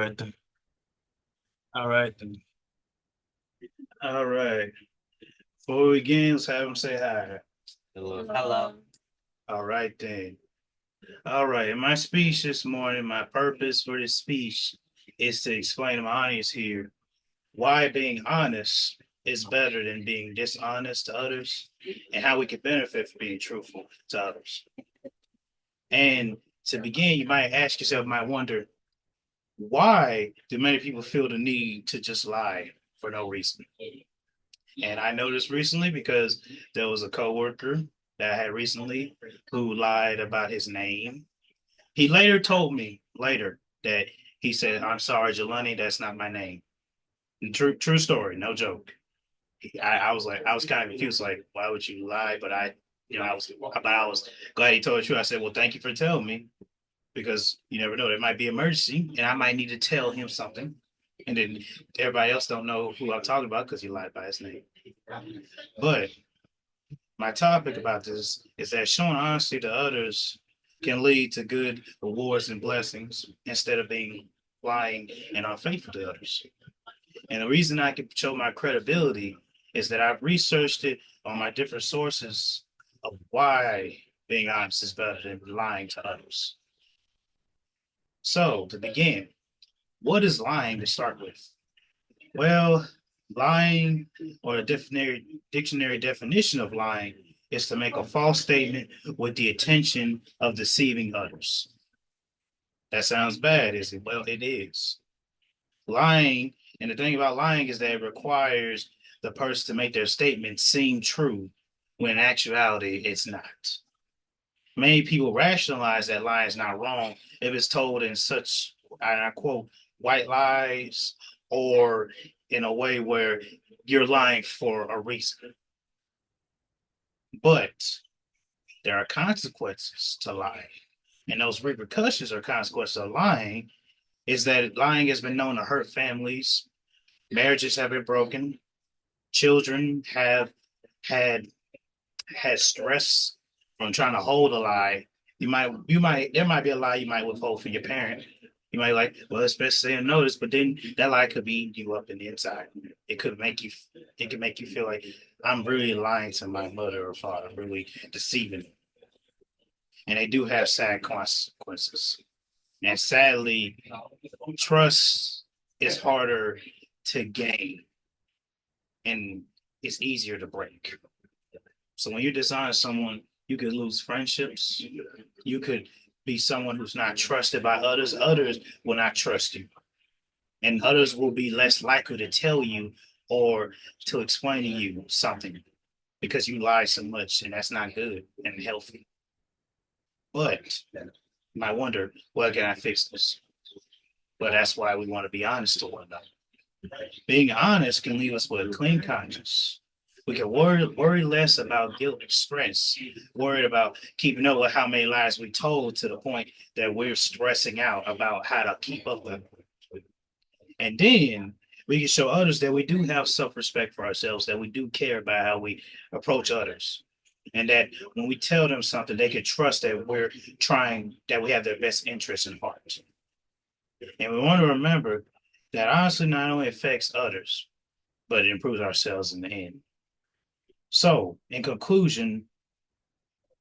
right then. All right then. All right. Before we begin, let's have him say hi. Hello. Hello. All right then. All right. In my speech this morning, my purpose for this speech is to explain to my audience here why being honest is better than being dishonest to others and how we can benefit from being truthful to others. And to begin, you might ask yourself, might wonder, why do many people feel the need to just lie for no reason? And I noticed recently because there was a coworker that I had recently who lied about his name. He later told me later that he said, "I'm sorry, Jelani, that's not my name." And true story, no joke. I was like, I was kind of confused, like, why would you lie? But I was glad he told the truth. I said, well, thank you for telling me because you never know, there might be an emergency, and I might need to tell him something, and then everybody else don't know who I'm talking about because he lied by his name. But my topic about this is that showing honesty to others can lead to good rewards and blessings instead of being lying and unfaithful to others. And the reason I can show my credibility is that I've researched it on my different sources of why being honest is better than lying to others. So, to begin, what is lying to start with? Well, lying, or the dictionary definition of lying, is to make a false statement with the intention of deceiving others. That sounds bad, is it? Well, it is. Lying, and the thing about lying is that it requires the person to make their statement seem true when in actuality it's not. Many people rationalize that lying is not wrong if it's told in such, and I quote, white lies or in a way where you're lying for a reason. But there are consequences to lying. And those repercussions or consequences of lying is that lying has been known to hurt families, marriages have been broken, children have had stress from trying to hold a lie. There might be a lie you might withhold for your parent. You might like, well, it's best to say no this, but then that lie could be eating you up in the inside. It could make you, it could make you feel like I'm really lying to my mother or father, really deceiving them. And they do have sad consequences. And sadly, trust is harder to gain and it's easier to break. So when you dishonest someone, you could lose friendships. You could be someone who's not trusted by others. Others will not trust you. And others will be less likely to tell you or to explain to you something because you lie so much and that's not good and healthy. But you might wonder, well, can I fix this? But that's why we want to be honest to one another. Being honest can leave us with a clean conscience. We can worry less about guilt and stress, worried about keeping up with how many lies we told to the point that we're stressing out about how to keep up with it. And then we can show others that we do have self-respect for ourselves, that we do care about how we approach others. And that when we tell them something, they can trust that we're trying, that we have their best interests in heart. And we want to remember that honestly not only affects others, but it improves ourselves in the end. So, in conclusion,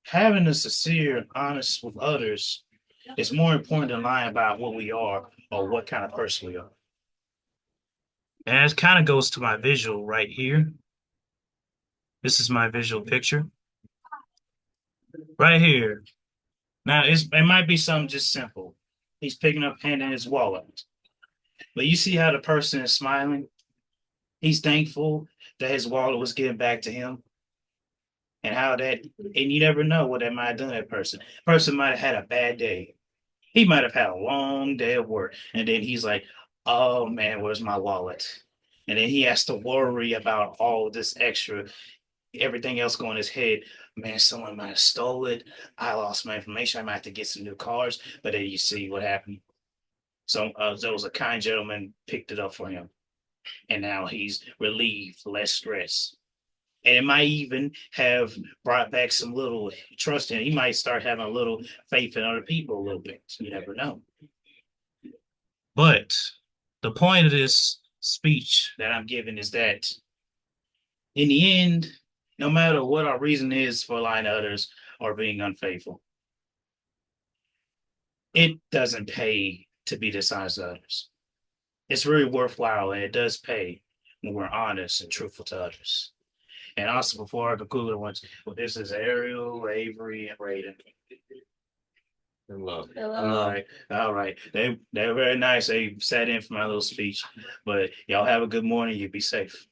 having a sincere, honest with others is more important than lying about what we are or what kind of person we are. And it kind of goes to my visual right here. This is my visual picture right here. Now, it might be something just simple. He's picking up hand in his wallet. But you see how the person is smiling? He's thankful that his wallet was given back to him. And how that, and you never know what that might have done to that person. Person might have had a bad day. He might have had a long day of work. And then he's like, oh man, where's my wallet? And then he has to worry about all this extra, everything else going in his head. Man, someone might have stole it. I lost my information. I might have to get some new cards. But then you see what happened. So there was a kind gentleman picked it up for him. And now he's relieved, less stress. And it might even have brought back some little trust in. He might start having a little faith in other people a little bit. You never know. But the point of this speech that I'm giving is that in the end, no matter what our reason is for lying to others or being unfaithful, it doesn't pay to be dishonest to others. It's really worthwhile and it does pay when we're honest and truthful to others. And also, before I conclude, this is Ariel, Avery, and Raiden. Hello. All right, all right. They're very nice. They sat in for my little speech, but y'all have a good morning. You be safe.